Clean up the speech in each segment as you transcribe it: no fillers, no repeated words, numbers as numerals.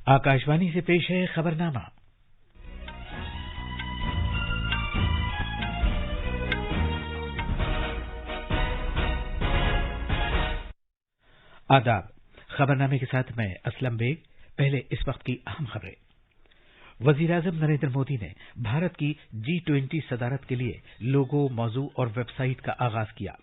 आकाशवाणी से पेश है खबरनामा। आदाब। खबरनामे के साथ मैं असलम बेग। पहले इस वक्त की अहम खबरें। वजीर-ए-आज़म नरेंद्र मोदी ने भारत की G20 सदारत के लिए लोगो, मौजू और वेबसाइट का आगाज किया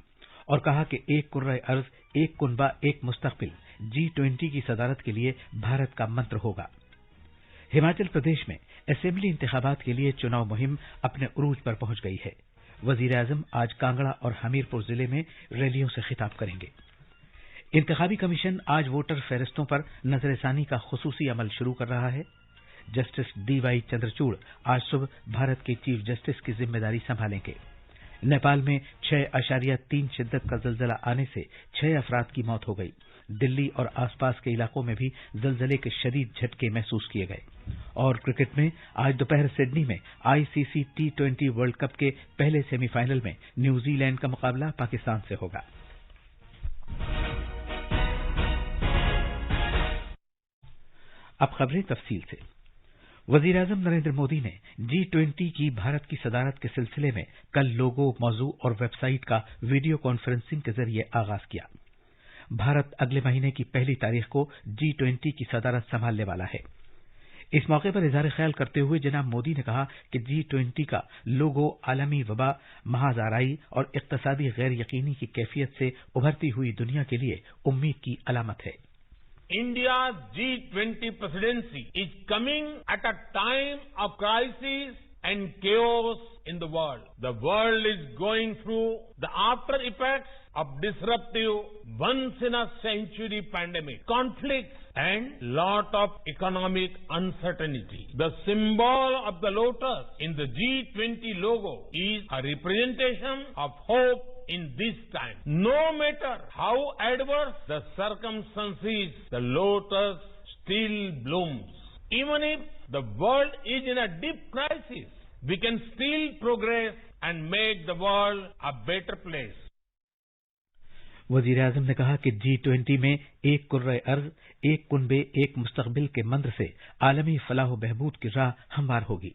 और कहा कि एक कुर्रे अर्ज, एक कुनबा, एक मुस्तकबिल G20 की सदारत के लिए भारत का मंत्र होगा। हिमाचल प्रदेश में असेंबली इंतखाबात के लिए चुनाव मुहिम अपने उरूज पर पहुंच गई है। वजीर-ए-आज़म आज कांगड़ा और हमीरपुर जिले में रैलियों से खिताब करेंगे। इंतखाबी कमीशन आज वोटर फहरिस्तों पर नजरसानी का खुसूसी अमल शुरू कर रहा है। Justice D.Y. चंद्रचूड़ आज सुबह भारत के चीफ जस्टिस की जिम्मेदारी संभालेंगे। नेपाल में 6.3 शिद्दत का जलजला आने से 6 अफराद की मौत हो गई। दिल्ली और आसपास के इलाकों में भी जलजले के शदीद झटके महसूस किए गए। और क्रिकेट में आज दोपहर सिडनी में ICC T20 वर्ल्ड कप के पहले सेमीफाइनल में न्यूजीलैंड का मुकाबला पाकिस्तान से होगा। अब खबरें तफसील से। वजीर-ए-आज़म नरेंद्र मोदी ने G20 की भारत की सदारत के सिलसिले में कल लोगो, मौजू और वेबसाइट का वीडियो कॉन्फ्रेंसिंग के जरिए आगाज किया। भारत अगले महीने की 1 तारीख को G20 की सदारत संभालने वाला है। इस मौके पर इज़हार ख्याल करते हुए जनाब मोदी ने कहा कि G20 का लोगो आलमी वबा, महाजाराई और इक्तसादी गैर यकीनी की कैफियत से उभरती हुई दुनिया के लिए उम्मीद की अलामत है। India's G20 presidency is coming at a time of crisis and chaos in the world. The world is going through the after effects of disruptive, once-in-a-century pandemic, conflicts, and lot of economic uncertainty. The symbol of the lotus in the G20 logo is a representation of hope in this time. No matter how adverse the circumstances, the lotus still blooms. Even if the world is in a deep crisis, we can still progress and make the world a better place. वजीर-ए-आज़म ने कहा कि G20 में एक कुर्रे अर्ज, एक कुनबे, एक मुस्तकबिल के मंत्र से आलमी फलाह बहबूद की राह हमवार होगी।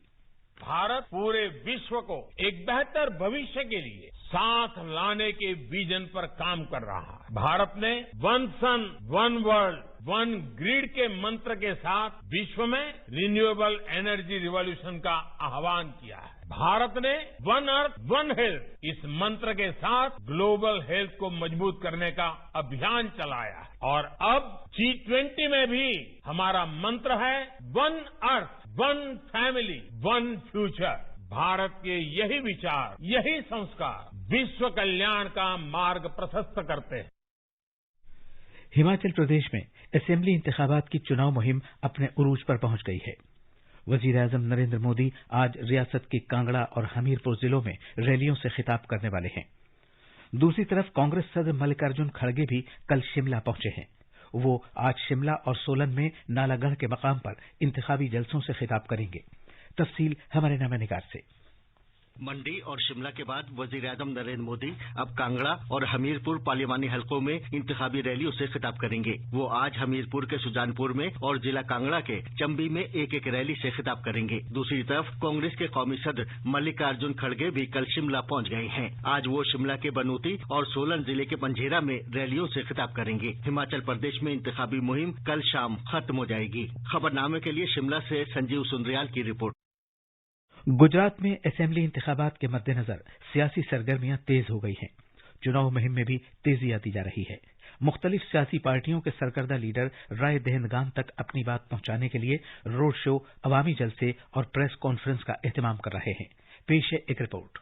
भारत पूरे विश्व को एक बेहतर भविष्य के लिए साथ लाने के विजन पर काम कर रहा है। भारत ने वन सन, वन वर्ल्ड, वन ग्रिड के मंत्र के साथ विश्व में रिन्यूएबल एनर्जी रिवॉल्यूशन का आह्वान किया है। भारत ने वन अर्थ, वन हेल्थ इस मंत्र के साथ ग्लोबल हेल्थ को मजबूत करने का अभियान चलाया है। और अब G20 में भी हमारा मंत्र है one earth, one family, one future. Bharat के यही विचार, यही संस्कार विश्व कल्याण का मार्ग प्रशस्त करते हैं। हिमाचल प्रदेश में असेंबली इंतखाबात की चुनाव मुहिम अपने उरूज पर पहुंच गई है। वजीर-ए-आज़म नरेंद्र मोदी आज रियासत के कांगड़ा और हमीरपुर जिलों में रैलियों से खिताब करने वाले हैं। दूसरी तरफ कांग्रेस सदर मल्लिकार्जुन खड़गे भी कल शिमला पहुंचे हैं। वो आज शिमला और सोलन में नालागढ़ के मकाम पर इंतखाबी जलसों से खिताब करेंगे। तफसील हमारे नामानिगार से। मंडी और शिमला के बाद वजीर-ए-आज़म नरेंद्र मोदी अब कांगड़ा और हमीरपुर पार्लिमानी हलकों में इंतखाबी रैलियों से खिताब करेंगे। वो आज हमीरपुर के सुजानपुर में और जिला कांगड़ा के चंबी में एक एक रैली से खिताब करेंगे। दूसरी तरफ कांग्रेस के कौमी सदर मल्लिकार्जुन खड़गे भी कल शिमला पहुंच गए हैं। आज वो शिमला के बनूती और सोलन जिले के पंझेरा में रैलियों से खिताब करेंगे। हिमाचल प्रदेश में इंतखाबी मुहिम कल शाम खत्म हो जाएगी। खबरनामे के लिए शिमला से संजीव सुंद्रियाल की रिपोर्ट। गुजरात में असेंबली इंतखाबात के मद्देनजर सियासी सरगर्मियां तेज हो गई हैं। चुनाव मुहिम में भी तेजी आती जा रही है। मुख्तलिफ सियासी पार्टियों के सरकर्दा लीडर राय दहिंदगान तक अपनी बात पहुंचाने के लिए रोड शो, अवामी जलसे और प्रेस कॉन्फ्रेंस का एहतमाम कर रहे हैं। पेश है एक रिपोर्ट।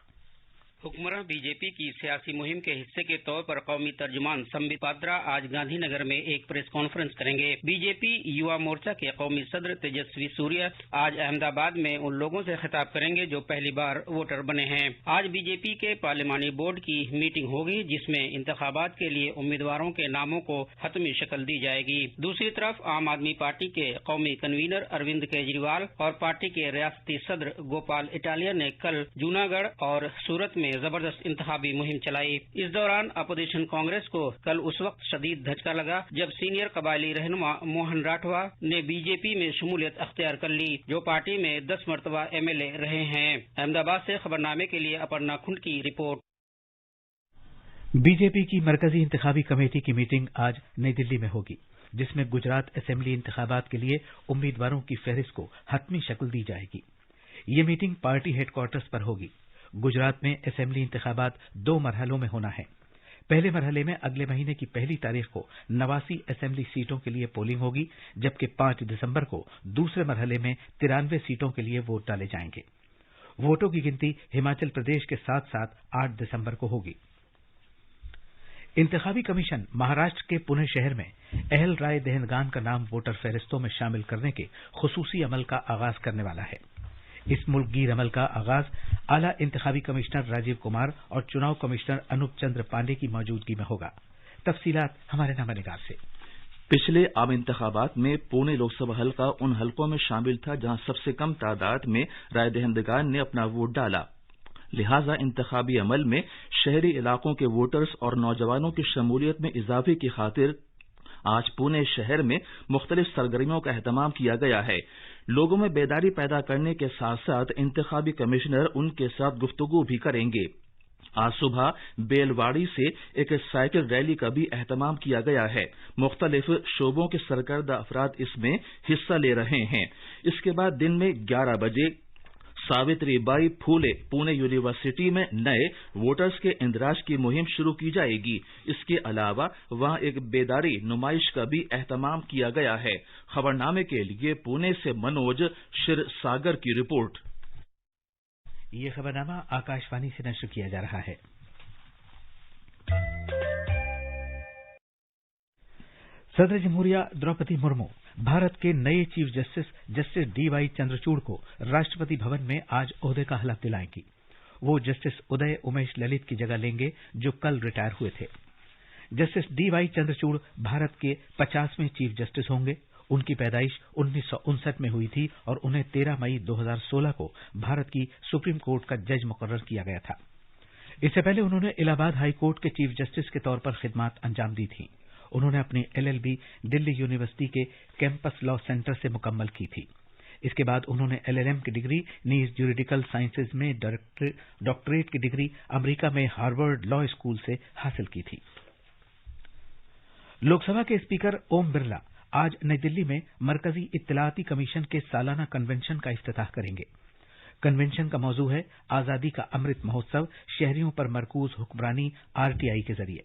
हुक्मरान बीजेपी की सियासी मुहिम के हिस्से के तौर पर कौमी तर्जुमान संबित पात्रा आज गांधीनगर में एक प्रेस कॉन्फ्रेंस करेंगे। बीजेपी युवा मोर्चा के कौमी सदर तेजस्वी सूर्य आज अहमदाबाद में उन लोगों से खिताब करेंगे जो पहली बार वोटर बने हैं। आज बीजेपी के पार्लिमानी बोर्ड की मीटिंग होगी जिसमें इंतखाबात के लिए उम्मीदवारों के नामों को हतमी शक्ल दी जाएगी। दूसरी तरफ आम आदमी पार्टी के कौमी कन्वीनर अरविंद केजरीवाल और पार्टी के रियासती सदर गोपाल इटालिया ने कल जूनागढ़ और सूरत में ने जबरदस्त इंतखाबी मुहिम चलाई। इस दौरान अपोजिशन कांग्रेस को कल उस वक्त शदीद धचका लगा जब सीनियर कबायली रहनुमा मोहन राठवा ने बीजेपी में शमूलियत अख्तियार कर ली, जो पार्टी में 10 मरतबा MLA रहे हैं। अहमदाबाद से खबरनामे के लिए अपर्णा खुंड की रिपोर्ट। बीजेपी की मरकजी इंतखाबी कमेटी की मीटिंग आज नई दिल्ली में होगी, जिसमें गुजरात असेंबली इंतखाबात के लिए उम्मीदवारों की फहरिस्त को हतमी शक्ल दी जाएगी। ये मीटिंग पार्टी हेडक्वार्टर्स पर होगी। गुजरात में असेंबली इंतखाबात 2 मरहलों में होना है। पहले मरहले में अगले महीने की 1 तारीख को 89 असेंबली सीटों के लिए पोलिंग होगी, जबकि 5 दिसंबर को दूसरे मरहले में 93 सीटों के लिए वोट डाले जाएंगे। वोटों की गिनती हिमाचल प्रदेश के साथ साथ 8 दिसंबर को होगी। इंतखाबी कमीशन महाराष्ट्र के पुणे शहर में अहल राय दहनगान का नाम वोटर फहरिस्तों में शामिल करने के खुसूसी अमल का आगाज करने वाला है। इस मुल्कगीर अमल का आगाज आला इंतखाबी कमिश्नर राजीव कुमार और चुनाव कमिश्नर अनूप चंद्र पांडे की मौजूदगी में होगा। तफसीलात हमारे नामानिगार से। पिछले आम इंतखाबात में पुणे लोकसभा हल्का उन हल्कों में शामिल था जहां सबसे कम तादाद में राय दहंदगान ने अपना वोट डाला। लिहाजा इंतखाबी अमल में शहरी इलाकों के वोटर्स और नौजवानों की शमूलियत में इजाफे की खातिर आज पुणे शहर में मुख्तलिफ सरगर्मियों का एहतमाम किया गया है। लोगों में बेदारी पैदा करने के साथ साथ इंतखाबी कमिश्नर उनके साथ गुफ्तगू भी करेंगे। आज सुबह बेलवाड़ी से एक साइकिल रैली का भी एहतमाम किया गया है। मुख्तलिफ शोबों के सरकर्दा अफराद इसमें हिस्सा ले रहे हैं। इसके बाद दिन में 11 बजे सावित्रीबाई फूले पुणे यूनिवर्सिटी में नए वोटर्स के इंदराज की मुहिम शुरू की जाएगी। इसके अलावा वहां एक बेदारी नुमाइश का भी एहतमाम किया गया है। खबरनामे के लिए पुणे से मनोज क्षीरसागर की रिपोर्ट। ये खबरनामा आकाशवाणी से नश्र किया जा रहा है। सदर जमहूरिया द्रौपदी मुर्मू भारत के नए चीफ जस्टिस DY चंद्रचूड़ को राष्ट्रपति भवन में आज ओहदे का हलफ दिलाएंगी। वो जस्टिस उदय उमेश ललित की जगह लेंगे, जो कल रिटायर हुए थे। जस्टिस DY चंद्रचूड़ भारत के 50वें चीफ जस्टिस होंगे। उनकी पैदाइश 1959 में हुई थी और उन्हें 13 मई 2016 को भारत की सुप्रीम कोर्ट का जज मुकर्रर किया गया था। इससे पहले उन्होंने इलाहाबाद हाई कोर्ट के चीफ जस्टिस के तौर पर खिदमत अंजाम दी थी। उन्होंने अपनी LLB दिल्ली यूनिवर्सिटी के कैंपस लॉ सेंटर से मुकम्मल की थी। इसके बाद उन्होंने LLM की डिग्री नीज ज्यूरिडिकल साइंसेज में, डॉक्टरेट की डिग्री अमेरिका में हार्वर्ड लॉ स्कूल से हासिल की थी। लोकसभा के स्पीकर ओम बिरला आज नई दिल्ली में मरकजी इत्तलाती कमीशन के सालाना कन्वेंशन का इफ्तिताह करेंगे। कन्वेंशन का मौजू है आजादी का अमृत महोत्सव, शहरियों पर मरकूज हुक्मरानी RTI के जरिए।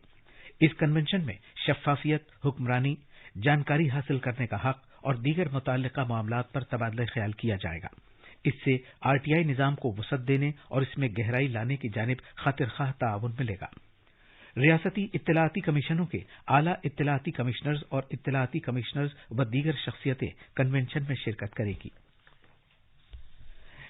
इस कन्वेंशन में शफाफियत, हुक्मरानी, जानकारी हासिल करने का हक और दीगर मुताल्लिका मामलात पर तबादला ख्याल किया जाएगा। इससे RTI निजाम को वसअत देने और इसमें गहराई लाने की जानिब खातिरख्वाह ताउन मिलेगा। रियासती इत्तलाती कमीशनों के आला इत्तलाती कमिश्नर्स और इत्तलाती कमिश्नर्स व दीगर शख्सियतें कन्वेंशन में शिरकत करेगी।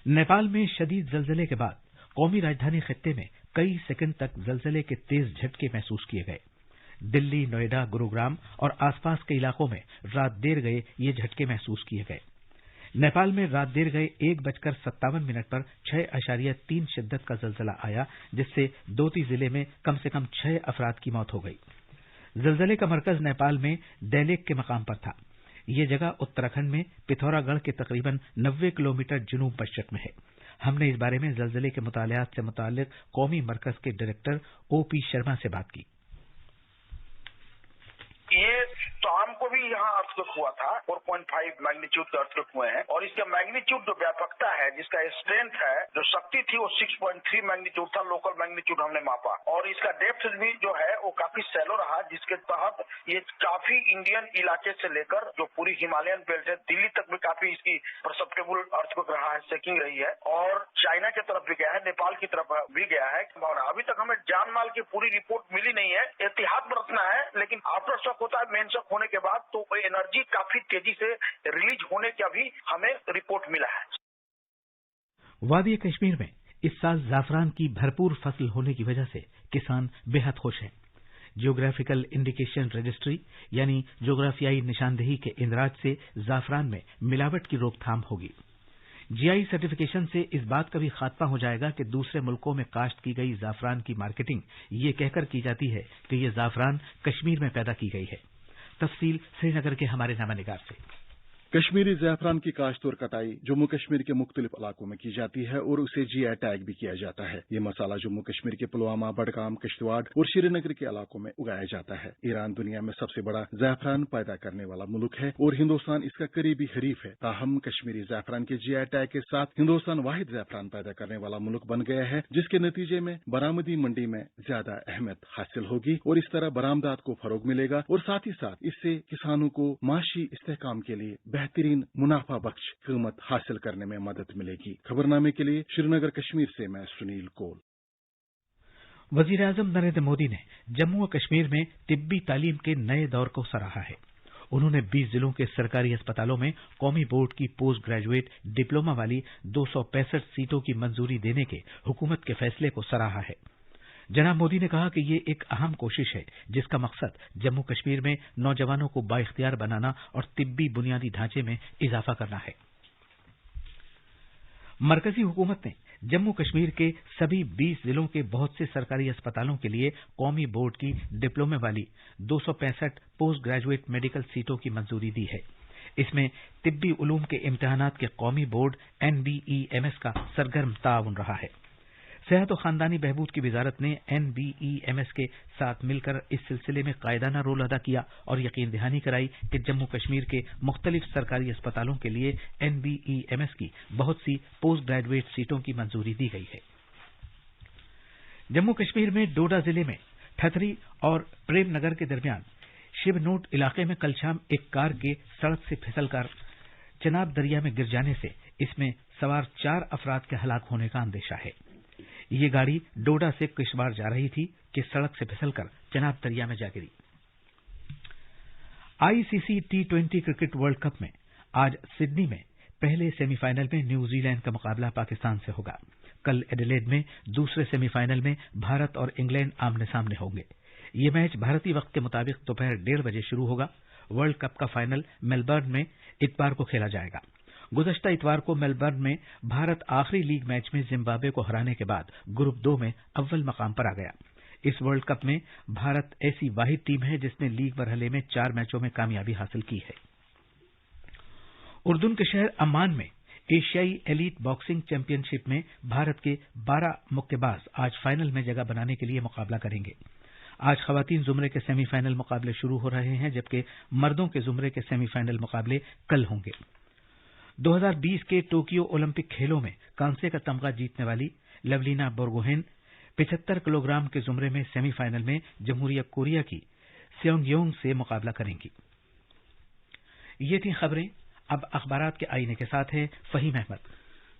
नेपाल में शदीद जलजले के बाद कौमी राजधानी खित्ते में कई सेकंड तक जलजले के तेज झटके महसूस किए गए। दिल्ली, नोएडा, गुरुग्राम और आसपास के इलाकों में रात देर गए ये झटके महसूस किए गए। नेपाल में रात देर गए 1:57 पर 6.3 शिद्दत का जलजला आया, जिससे दोती जिले में कम से कम 6 अफराद की मौत हो गई। जलजले का मरकज नेपाल में दैलेक के मकाम पर था। ये जगह उत्तराखंड में पिथौरागढ़ के तकरीबन 90 किलोमीटर जुनूब पश्चिम में है। हमने इस बारे में जलजले के मुतालियात से मुताल्लिक कौमी मरकज के डायरेक्टर OP शर्मा से बात की। ये शाम को भी यहाँ अर्थक्वेक हुआ था। 4.5 मैग्नीट्यूड का अर्थक्वेक हुए हैं और इसका मैग्नीट्यूड जो व्यापकता है, जिसका स्ट्रेंथ है, जो शक्ति थी, वो 6.3 मैग्नीट्यूड था। लोकल मैग्नीट्यूड हमने मापा और इसका डेप्थ भी जो है वो काफी सैलो रहा, जिसके तहत ये काफी इंडियन इलाके से लेकर जो पूरी हिमालयन बेल्ट है, दिल्ली तक भी काफी इसकी परसेप्टेबल अर्थक्वेक रहा है, शेकिंग रही है और चाइना की तरफ भी गया है, नेपाल की तरफ भी गया है। अभी तक हमें जान माल की पूरी रिपोर्ट मिली नहीं है। एहतियात बरतना है, लेकिन आफ्टर शॉक होता है, मेन शॉक होने के बाद तो एनर्जी काफी तेजी से रिलीज होने का भी हमें रिपोर्ट मिला है। वादी कश्मीर में इस साल जाफरान की भरपूर फसल होने की वजह से किसान बेहद खुश हैं। जियोग्राफिकल इंडिकेशन रजिस्ट्री यानी जोग्राफियाई निशानदेही के इंदराज से जाफरान में मिलावट की रोकथाम होगी। GI सर्टिफिकेशन से इस बात का भी खात्मा हो जाएगा कि दूसरे मुल्कों में काश्त की गई जाफरान की मार्केटिंग ये कहकर की जाती है कि ये जाफरान कश्मीर में पैदा की गई है। तफसील श्रीनगर के हमारे नामानिगार से। कश्मीरी ज़ैफ़रान की काश्त और कटाई जम्मू कश्मीर के मुख्तलिफ इलाकों में की जाती है और उसे GI टैग भी किया जाता है। ये मसाला जम्मू कश्मीर के पुलवामा, बडगाम, किश्तवाड़ और श्रीनगर के इलाकों में उगाया जाता है। ईरान दुनिया में सबसे बड़ा ज़ैफ़रान पैदा करने वाला मुल्क है और हिंदुस्तान इसका करीबी हरीफ है। ताहम कश्मीरी ज़ैफ़रान के GI टैग के साथ हिंदुस्तान वाहिद ज़ैफ़रान पैदा करने वाला मुल्क बन गया है, जिसके नतीजे में बरामदी मंडी में ज्यादा अहमियत हासिल होगी और इस तरह बरामदात को फरोग मिलेगा और साथ ही साथ इससे किसानों को माशी इस्तेहकाम के लिए बेहतरीन मुनाफा बख्श कीमत हासिल करने में मदद मिलेगी। खबरनामे के लिए श्रीनगर कश्मीर से मैं सुनील कोल। वजीर-ए-आज़म नरेंद्र मोदी ने जम्मू और कश्मीर में तिब्बी तालीम के नए दौर को सराहा है। उन्होंने 20 जिलों के सरकारी अस्पतालों में कौमी बोर्ड की पोस्ट ग्रेजुएट डिप्लोमा वाली 265 सीटों की मंजूरी देने के हुकूमत के फैसले को सराहा है। जनाब मोदी ने कहा कि ये एक अहम कोशिश है जिसका मकसद जम्मू कश्मीर में नौजवानों को बाइख्तियार बनाना और तिब्बी बुनियादी ढांचे में इजाफा करना है। मरकजी हुकूमत ने जम्मू कश्मीर के सभी 20 जिलों के बहुत से सरकारी अस्पतालों के लिए कौमी बोर्ड की डिप्लोमे वाली 265 पोस्ट ग्रेजुएट मेडिकल सीटों की मंजूरी दी है। इसमें तिब्बी उलूम के इम्तिहानात के कौमी बोर्ड NBEMS का सरगर्म ताउन रहा है। सेहत और खानदानी बहबूद की वजारत ने NBEMS के साथ मिलकर इस सिलसिले में कायदाना रोल अदा किया और यकीन दहानी कराई कि जम्मू कश्मीर के मुख्तलिफ सरकारी अस्पतालों के लिए NBEMS की बहुत सी पोस्ट ग्रेजुएट सीटों की मंजूरी दी गई है। जम्मू कश्मीर में डोडा जिले में ठथरी और प्रेमनगर के दरमियान शिवनोट इलाके में कल शाम एक कार के सड़क से फिसलकर चनाब दरिया में गिर जाने से इसमें सवार 4 अफराद के हलाक होने का अंदेशा है। ये गाड़ी डोडा से किश्तवाड़ जा रही थी कि सड़क से फिसलकर चनाब दरिया में जा गिरी। ICC T20 cricket world cup में आज सिडनी में पहले सेमीफाइनल में न्यूजीलैंड का मुकाबला पाकिस्तान से होगा। कल एडिलेड में दूसरे सेमीफाइनल में भारत और इंग्लैंड आमने सामने होंगे। ये मैच भारतीय वक्त के मुताबिक दोपहर 1:30 बजे शुरू होगा। वर्ल्ड कप का फाइनल मेलबर्न में इतवार को खेला जाएगा। गुज़श्ता इतवार को मेलबर्न में भारत आखिरी लीग मैच में जिम्बाब्वे को हराने के बाद ग्रुप 2 में अव्वल मकाम पर आ गया। इस वर्ल्ड कप में भारत ऐसी वाहिद टीम है जिसने लीग मरहले में 4 मैचों में कामयाबी हासिल की है। उर्दून के शहर अम्मान में एशियाई एलीट बॉक्सिंग चैंपियनशिप में भारत के 12 मुक्केबाज आज फाइनल में जगह बनाने के लिए मुकाबला करेंगे। आज खवातीन जुमरे के सेमीफाइनल मुकाबले शुरू हो रहे हैं, जबकि मर्दों के जुमरे के सेमीफाइनल मुकाबले कल होंगे। 2020 के टोक्यो ओलंपिक खेलों में कांसे का तमगा जीतने वाली लवलीना बोर्गोहेन 75 किलोग्राम के जुमरे में सेमीफाइनल में जमहूरिया कोरिया की सेओंगयोंग से मुकाबला करेंगी। ये थी खबरें। अब अखबारात के आईने के साथ है फहीम अहमद।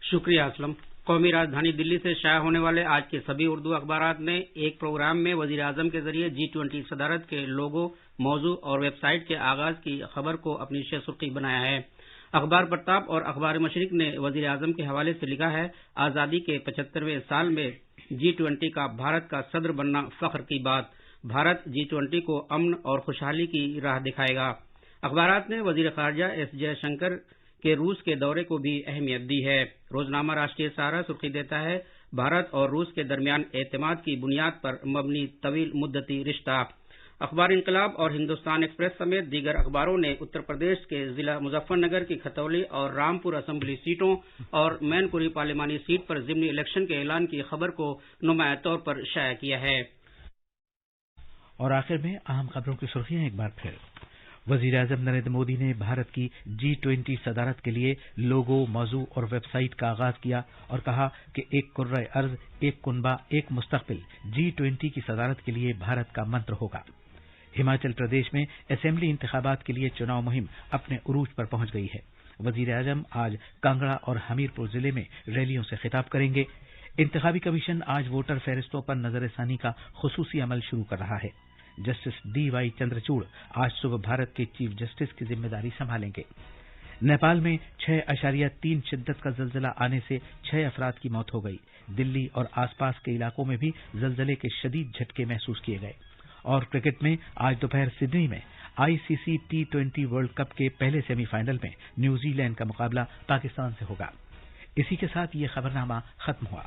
शुक्रिया असलम। कौमी राजधानी दिल्ली से शाया होने वाले आज के सभी उर्दू अखबारात ने एक प्रोग्राम में वजीर आजम के जरिए G20 सदारत के लोगो, मौजू और वेबसाइट के आगाज की खबर को अपनी सुर्खी बनाया है। अखबार प्रताप और अखबार मशरिक ने वजीर आजम के हवाले से लिखा है, आजादी के 75वें साल में G20 का भारत का सदर बनना फख्र की बात। भारत G20 को अमन और खुशहाली की राह दिखाएगा। अखबारात ने वजीर खारजा S जयशंकर के रूस के दौरे को भी अहमियत दी है। रोजनामा राष्ट्रीय सहारा सुर्खी देता है, भारत और रूस के दरमियान एतमाद की बुनियाद पर मबनी तवील मुद्दती रिश्ता। अखबार इंकलाब और हिंदुस्तान एक्सप्रेस समेत दीगर अखबारों ने उत्तर प्रदेश के जिला मुजफ्फरनगर की खतौली और रामपुर असेंबली सीटों और मैनपुरी पार्लिमानी सीट पर जिमनी इलेक्शन के ऐलान की खबर को नुमाया तौर पर शाया किया है। और आखिर में अहम खबरों की सुर्खियां एक बार फिर। वजीर-ए-आज़म नरेंद्र मोदी ने भारत की G20 सदारत के लिए लोगो, मौजू और वेबसाइट का आगाज किया और कहा कि एक कुर्रे अर्ज, एक कुनबा, एक मुस्तकबिल G20 की सदारत के लिए भारत का मंत्र होगा। हिमाचल प्रदेश में असेंबली इंतखाबात के लिए चुनाव मुहिम अपने उरूज पर पहुंच गई है। वजीर-ए-आज़म आज कांगड़ा और हमीरपुर जिले में रैलियों से खिताब करेंगे। इंतखाबी कमीशन आज वोटर फहरिस्तों पर नजरसानी का खुसूसी अमल शुरू कर रहा है। Justice D.Y. चंद्रचूड़ आज सुबह भारत के चीफ जस्टिस की जिम्मेदारी संभालेंगे। नेपाल में 6.3 शिद्दत का जलजला आने से 6 अफराद की मौत हो गई। दिल्ली और आसपास के इलाकों में भी जलजले के शदीद झटके महसूस किए गए। और क्रिकेट में आज दोपहर सिडनी में ICC T20 वर्ल्ड कप के पहले सेमीफाइनल में न्यूजीलैंड का मुकाबला पाकिस्तान से होगा। इसी के साथ ये खबरनामा खत्म हुआ।